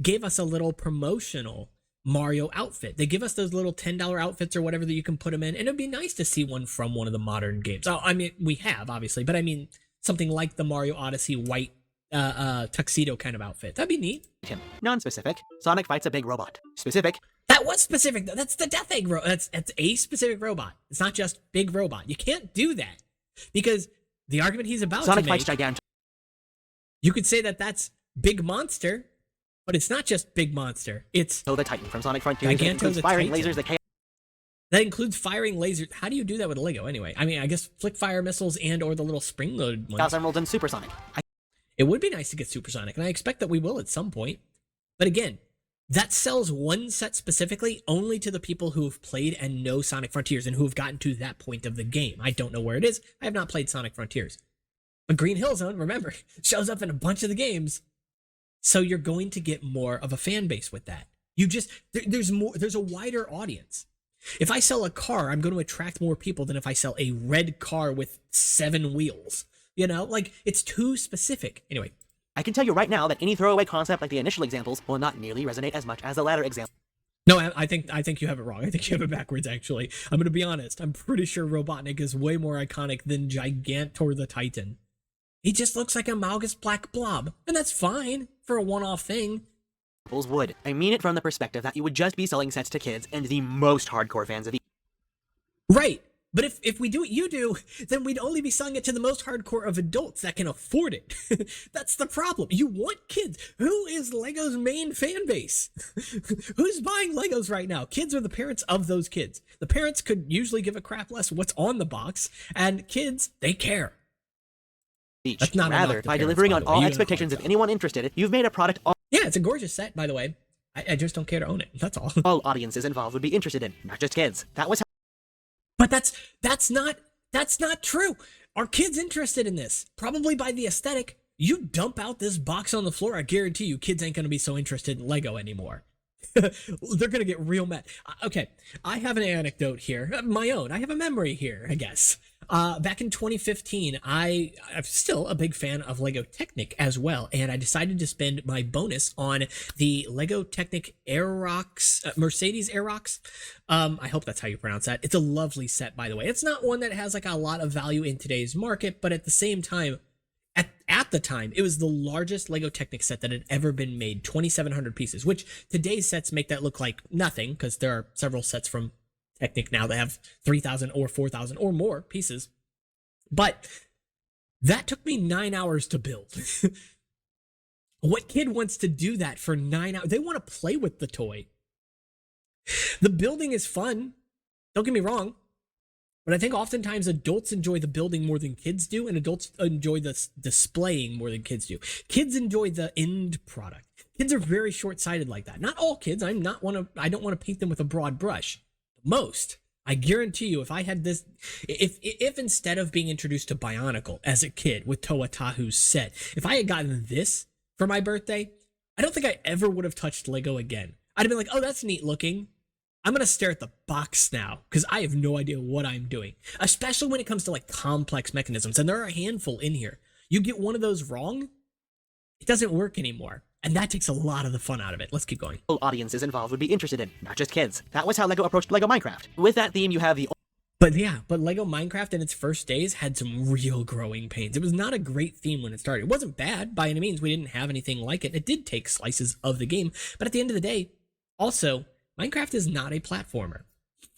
gave us a little promotional Mario outfit. They give us those little $10 outfits or whatever that you can put them in, and it'd be nice to see one from one of the modern games. Oh, I mean, we have, obviously, but I mean, something like the Mario Odyssey white tuxedo kind of outfit. That'd be neat. Non-specific, Sonic fights a big robot. Specific, that was specific, though. That's the Death Egg robot. That's a specific robot. It's not just big robot. You can't do that because the argument he's about Sonic to make, fights Gigantor. You could say that that's Big Monster, but it's not just Big Monster. It's the Titan from Sonic Frontiers. Giganto Includes the firing Titan. lasers that That includes firing lasers. How do you do that with a Lego anyway? I mean, I guess flick fire missiles and or the little spring-loaded ones. Chaos Emeralds and Supersonic. It would be nice to get Supersonic, and I expect that we will at some point. But again, that sells one set specifically only to the people who have played and know Sonic Frontiers and who have gotten to that point of the game. I don't know where it is. I have not played Sonic Frontiers. But Green Hill Zone, remember, shows up in a bunch of the games. So you're going to get more of a fan base with that. There's a wider audience. If I sell a car, I'm going to attract more people than if I sell a red car with 7 wheels. You know, like, it's too specific. Anyway. I can tell you right now that any throwaway concept like the initial examples will not nearly resonate as much as the latter example. No, I think you have it wrong. I think you have it backwards, actually. I'm going to be honest. I'm pretty sure Robotnik is way more iconic than Gigantor the Titan. He just looks like a Malgus black blob, and that's fine for a one-off thing. Would. I mean it from the perspective that you would just be selling sets to kids and the most hardcore fans of each. Right. But if we do what you do, then we'd only be selling it to the most hardcore of adults that can afford it. That's the problem. You want kids. Who is Lego's main fan base? Who's buying Legos right now? Kids are the parents of those kids. The parents could usually give a crap less what's on the box, and kids, they care. That's not rather, by delivering on all expectations of anyone interested, you've made a product Yeah, it's a gorgeous set, by the way. I just don't care to own it. That's all. All audiences involved would be interested in, not just kids. That was how. But that's not true. Are kids interested in this? Probably by the aesthetic. You dump out this box on the floor, I guarantee you kids ain't going to be so interested in Lego anymore. They're going to get real mad. Okay, I have an anecdote here. My own. I have a memory here, I guess. Back in 2015, I'm still a big fan of Lego Technic as well, and I decided to spend my bonus on the Lego Technic Aerox, Mercedes Aerox. I hope that's how you pronounce that. It's a lovely set, by the way. It's not one that has like a lot of value in today's market, but at the same time, at the time, it was the largest Lego Technic set that had ever been made, 2,700 pieces, which today's sets make that look like nothing, because there are several sets from Technic now that have 3,000 or 4,000 or more pieces. But that took me 9 hours to build. What kid wants to do that for 9 hours? They want to play with the toy. The building is fun. Don't get me wrong. But I think oftentimes adults enjoy the building more than kids do, and adults enjoy the displaying more than kids do. Kids enjoy the end product. Kids are very short-sighted like that. Not all kids. I don't want to paint them with a broad brush. Most. I guarantee you, if I had this, if instead of being introduced to Bionicle as a kid with Toa Tahu's set, if I had gotten this for my birthday, I don't think I ever would have touched Lego again. I'd have been like, oh, that's neat looking. I'm going to stare at the box now because I have no idea what I'm doing, especially when it comes to like complex mechanisms. And there are a handful in here. You get one of those wrong, it doesn't work anymore. And that takes a lot of the fun out of it. Let's keep going. All audiences involved would be interested in, not just kids. That was how Lego approached Lego Minecraft. With that theme, you have the... But Lego Minecraft in its first days had some real growing pains. It was not a great theme when it started. It wasn't bad by any means. We didn't have anything like it. It did take slices of the game. But at the end of the day, also, Minecraft is not a platformer.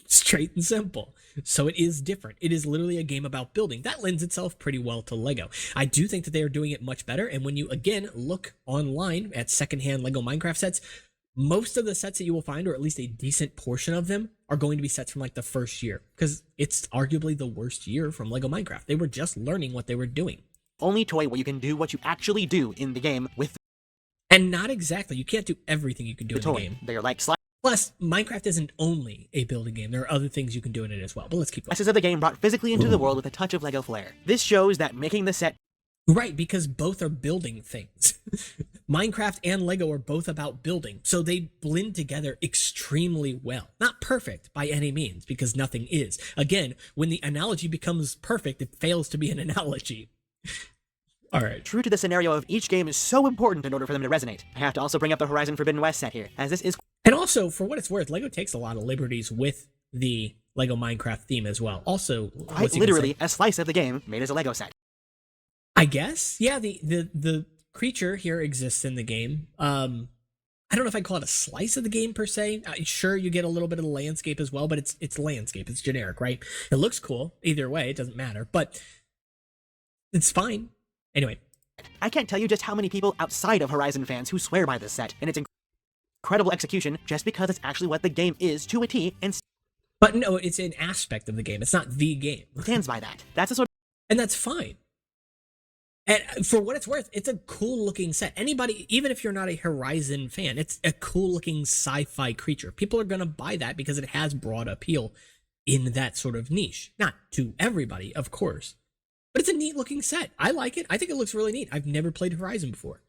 Straight and simple. So it is different. It is literally a game about building. That lends itself pretty well to Lego. I do think that they are doing it much better. And when you, again, look online at secondhand Lego Minecraft sets, most of the sets that you will find, or at least a decent portion of them, are going to be sets from like the first year, because it's arguably the worst year from Lego Minecraft. They were just learning what they were doing. Only toy where you can do what you actually do in the game with And not exactly. You can't do everything you can do the in toy. the game. They're like Plus, Minecraft isn't only a building game. There are other things you can do in it as well. But let's keep going. slices of the game brought physically into the world with a touch of Lego flair. This shows that making the set Right, because both are building things. Minecraft and Lego are both about building, so they blend together extremely well. Not perfect by any means, because nothing is. Again, when the analogy becomes perfect, it fails to be an analogy. All right. true to the scenario of each game is so important in order for them to resonate. I have to also bring up the Horizon Forbidden West set here, as this is And also, for what it's worth, Lego takes a lot of liberties with the Lego Minecraft theme as well. Also, quite literally a slice of the game made as a Lego set. I guess. Yeah, the creature here exists in the game. I don't know if I'd call it a slice of the game per se. Sure, you get a little bit of the landscape as well, but it's landscape. It's generic, right? It looks cool. Either way, it doesn't matter. But it's fine. Anyway. I can't tell you just how many people outside of Horizon fans who swear by this set, and its incredible execution just because it's actually what the game is to a T, and But no, it's an aspect of the game. It's not the game. stands by that. That's a sort And that's fine. And for what it's worth, it's a cool looking set. Anybody, even if you're not a Horizon fan, it's a cool looking sci-fi creature. People are going to buy that because it has broad appeal in that sort of niche. Not to everybody, of course. But it's a neat looking set. I like it. I think it looks really neat. I've never played Horizon before.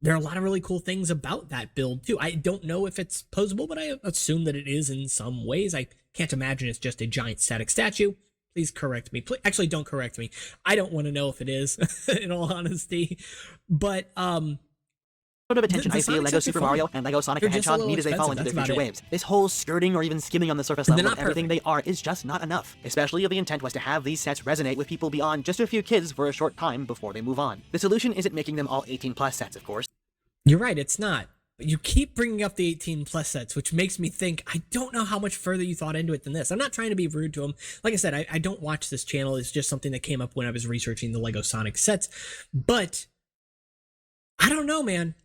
There are a lot of really cool things about that build too. I don't know if it's posable, but I assume that it is in some ways. I can't imagine it's just a giant static statue. Please correct me. Actually, don't correct me. I don't want to know if it is, in all honesty. But of attention I feel Lego Super Mario and Lego Sonic the Hedgehog need as they fall into their future waves. This whole skirting or even skimming on the surface level of everything they are is just not enough. Especially if the intent was to have these sets resonate with people beyond just a few kids for a short time before they move on. The solution isn't making them all 18 plus sets, of course. You're right, it's not. But you keep bringing up the 18 plus sets, which makes me think, I don't know how much further you thought into it than this. I'm not trying to be rude to them. Like I said, I don't watch this channel. It's just something that came up when I was researching the Lego Sonic sets. But I don't know, man.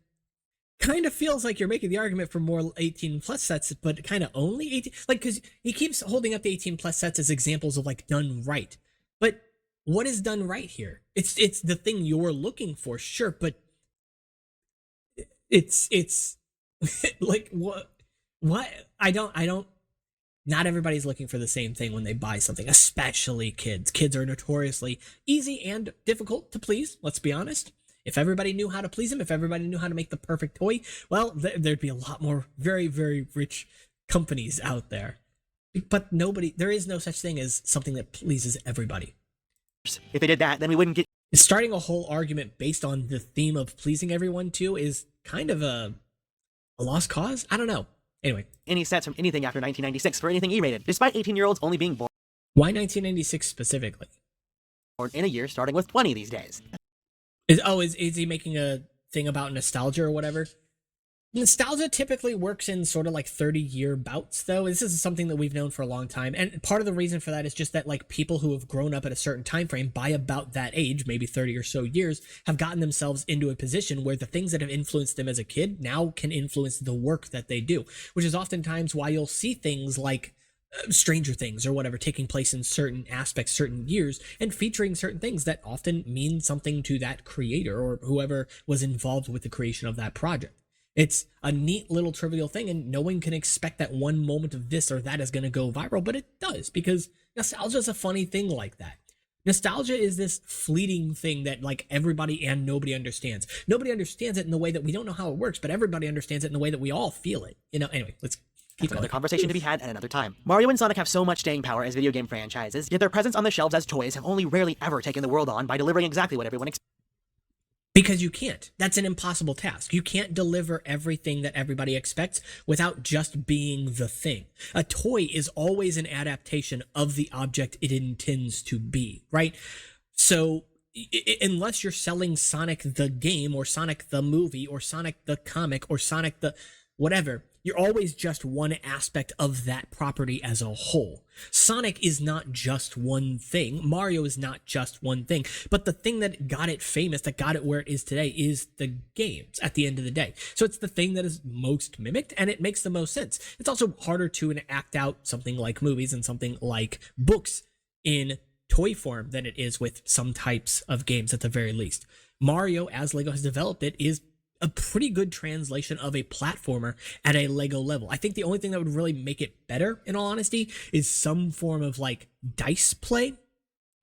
Kind of feels like you're making the argument for more 18 plus sets, but kind of only 18. Like, because he keeps holding up the 18 plus sets as examples of like done right. But what is done right here? It's the thing you're looking for, sure, but it's like what I don't not everybody's looking for the same thing when they buy something, especially kids are notoriously easy and difficult to please. Let's be honest. If everybody knew how to please them, if everybody knew how to make the perfect toy, well, there'd be a lot more very, very rich companies out there. But there is no such thing as something that pleases everybody. If they did that, then we wouldn't get Starting a whole argument based on the theme of pleasing everyone too is kind of a lost cause. I don't know. Anyway, any sets from anything after 1996 for anything E-rated, despite 18-year-olds only being born why 1996 specifically? in a year starting with 20 these days. Is he making a thing about nostalgia or whatever? Nostalgia typically works in sort of like 30-year bouts, though. This is something that we've known for a long time. And part of the reason for that is just that like people who have grown up at a certain time frame by about that age, maybe 30 or so years, have gotten themselves into a position where the things that have influenced them as a kid now can influence the work that they do, which is oftentimes why you'll see things like Stranger Things or whatever taking place in certain aspects, certain years, and featuring certain things that often mean something to that creator or whoever was involved with the creation of that project. It's a neat little trivial thing, and no one can expect that one moment of this or that is going to go viral, but it does, because nostalgia is a funny thing like that. Nostalgia is this fleeting thing that like everybody and nobody understands. Nobody understands it in the way that we don't know how it works, but everybody understands it in the way that we all feel it. Anyway, let's keep That's another going. conversation to be had at another time. Mario and Sonic have so much staying power as video game franchises, yet their presence on the shelves as toys have only rarely ever taken the world on by delivering exactly what everyone expects. Because you can't. That's an impossible task. You can't deliver everything that everybody expects without just being the thing. A toy is always an adaptation of the object it intends to be, right? So unless you're selling Sonic the game or Sonic the movie or Sonic the comic or Sonic the whatever, you're always just one aspect of that property as a whole. Sonic is not just one thing. Mario is not just one thing. But the thing that got it famous, that got it where it is today, is the games at the end of the day. So it's the thing that is most mimicked, and it makes the most sense. It's also harder to act out something like movies and something like books in toy form than it is with some types of games at the very least. Mario, as LEGO has developed it, is a pretty good translation of a platformer at a LEGO level. I think the only thing that would really make it better, in all honesty, is some form of like dice play,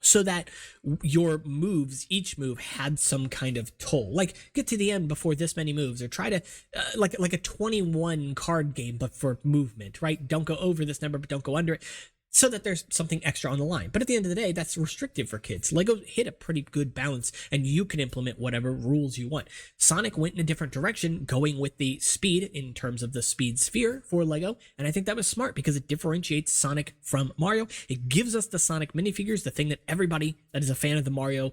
so that your moves, each move had some kind of toll. Like, get to the end before this many moves, or try to like a 21 card game but for movement, right? Don't go over this number but don't go under it, so that there's something extra on the line. But at the end of the day, that's restrictive for kids. LEGO hit a pretty good balance, and you can implement whatever rules you want. Sonic went in a different direction, going with the speed in terms of the speed sphere for LEGO, and I think that was smart because it differentiates Sonic from Mario. It gives us the Sonic minifigures, the thing that everybody that is a fan of the Mario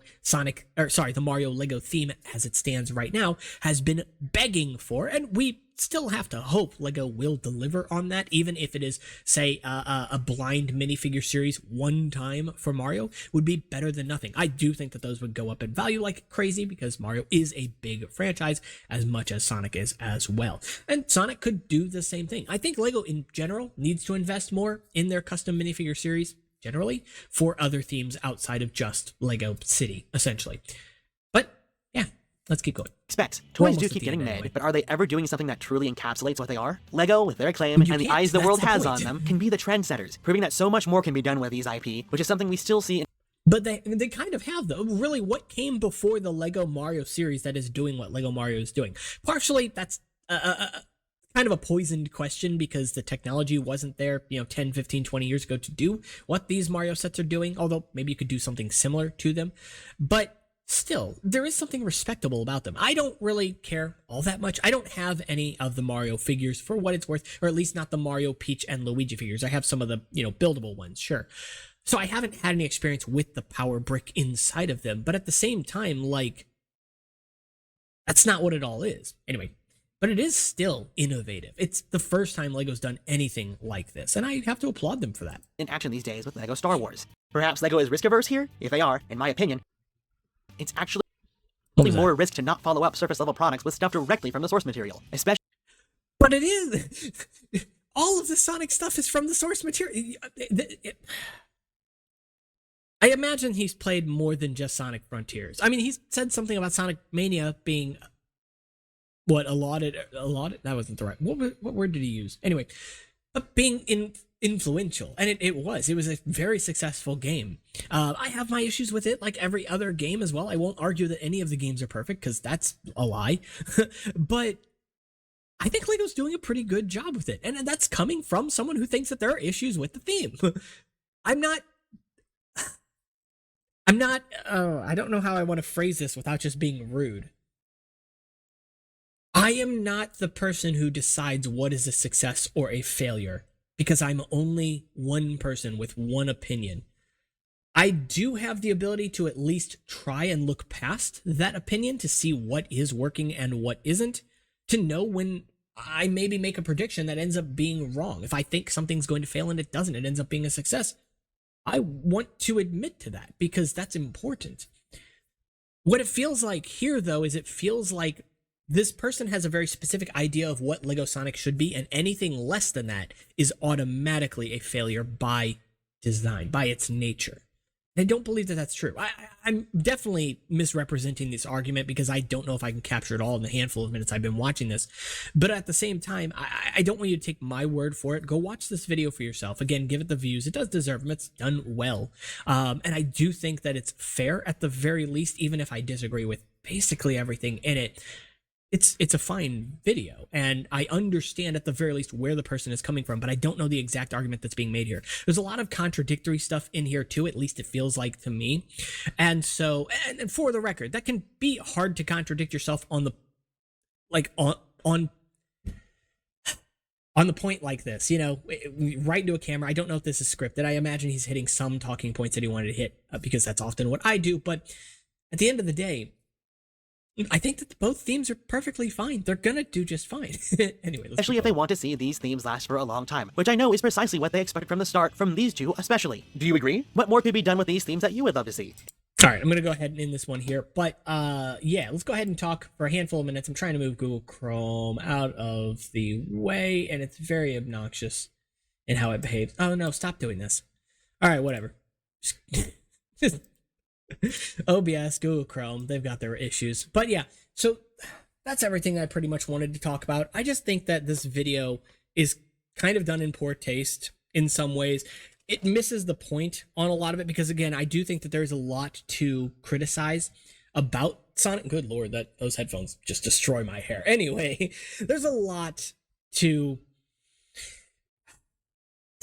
LEGO theme as it stands right now has been begging for, and we still have to hope LEGO will deliver on that, even if it is, say, a blind minifigure series one time for Mario would be better than nothing. I do think that those would go up in value like crazy because Mario is a big franchise as much as Sonic is as well. And Sonic could do the same thing. I think LEGO in general needs to invest more in their custom minifigure series generally for other themes outside of just LEGO City, essentially. But yeah, let's keep going. Expect. Toys do keep getting made, but are they ever doing something that truly encapsulates what they are? LEGO, with their acclaim and the eyes the world has on them, can be the trendsetters, proving that so much more can be done with these IP, which is something we still see in. But they kind of have, though. Really, what came before the LEGO Mario series that is doing what LEGO Mario is doing? Partially, that's kind of a poisoned question because the technology wasn't there, 10, 15, 20 years ago to do what these Mario sets are doing, although maybe you could do something similar to them. But still, there is something respectable about them. I don't really care all that much. I don't have any of the Mario figures for what it's worth, or at least not the Mario, Peach, and Luigi figures. I have some of the, buildable ones, sure. So I haven't had any experience with the power brick inside of them, but at the same time, like, that's not what it all is. Anyway, but it is still innovative. It's the first time LEGO's done anything like this, and I have to applaud them for that. In action these days with LEGO Star Wars. Perhaps LEGO is risk-averse here? If they are, in my opinion, it's actually more risk to not follow up surface-level products with stuff directly from the source material, especially. But it is. All of the Sonic stuff is from the source material. I imagine he's played more than just Sonic Frontiers. I mean, he's said something about Sonic Mania being allotted. That wasn't the right. What word did he use? Anyway, being influential, and it was a very successful game. I have my issues with it, like every other game as well. I won't argue that any of the games are perfect because that's a lie, but I think LEGO's doing a pretty good job with it, and that's coming from someone who thinks that there are issues with the theme. I'm not. I don't know how I want to phrase this without just being rude. I am not the person who decides what is a success or a failure, because I'm only one person with one opinion. I do have the ability to at least try and look past that opinion to see what is working and what isn't, to know when I maybe make a prediction that ends up being wrong. If I think something's going to fail and it doesn't, it ends up being a success. I want to admit to that because that's important. What it feels like here, though, is it feels like this person has a very specific idea of what LEGO Sonic should be, and anything less than that is automatically a failure by design, by its nature. I don't believe that that's true. I'm definitely misrepresenting this argument because I don't know if I can capture it all in the handful of minutes I've been watching this. But at the same time, I don't want you to take my word for it. Go watch this video for yourself. Again, give it the views. It does deserve them. It's done well. And I do think that it's fair at the very least, even if I disagree with basically everything in it. It's a fine video, and I understand at the very least where the person is coming from, but I don't know the exact argument that's being made here. There's a lot of contradictory stuff in here too, at least it feels like to me. And so, and for the record, that can be hard to contradict yourself on the, like, on the point like this, right into a camera. I don't know if this is scripted. I imagine he's hitting some talking points that he wanted to hit because that's often what I do. But at the end of the day, I think that both themes are perfectly fine. They're gonna do just fine. Anyway, let's Especially if they want to see these themes last for a long time, which I know is precisely what they expected from the start, from these two especially. Do you agree? What more could be done with these themes that you would love to see? All right, I'm gonna go ahead and end this one here, but yeah, let's go ahead and talk for a handful of minutes. I'm trying to move Google Chrome out of the way, and it's very obnoxious in how it behaves. Oh no, stop doing this. All right, whatever. Just OBS, Google Chrome, they've got their issues. But yeah, so that's everything I pretty much wanted to talk about. I just think that this video is kind of done in poor taste in some ways. It misses the point on a lot of it because, again, I do think that there's a lot to criticize about Sonic. Good lord, those headphones just destroy my hair. Anyway, there's a lot to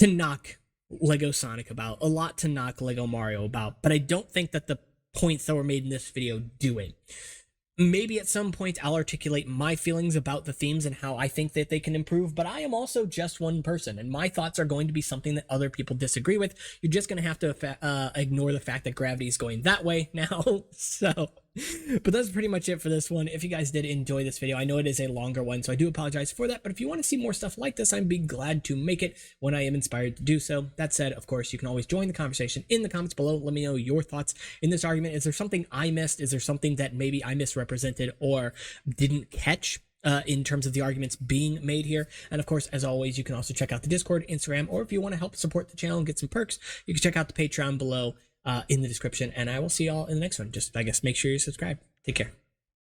knock Lego Sonic about, a lot to knock Lego Mario about, but I don't think that the points that were made in this video do it. Maybe at some point I'll articulate my feelings about the themes and how I think that they can improve, but I am also just one person, and my thoughts are going to be something that other people disagree with. You're just going to have to ignore the fact that gravity is going that way now. So, but that's pretty much it for this one. If you guys did enjoy this video, I know it is a longer one, so I do apologize for that, but if you want to see more stuff like this, I'd be glad to make it when I am inspired to do so. That said, of course, you can always join the conversation in the comments below. Let me know your thoughts in this argument. Is there something I missed? Is there something that maybe I misrepresented or didn't catch in terms of the arguments being made here? And of course, as always, you can also check out the Discord, Instagram, or if you want to help support the channel and get some perks, you can check out the Patreon below in the description. And I will see y'all in the next one. Just, I guess, make sure you subscribe. Take care.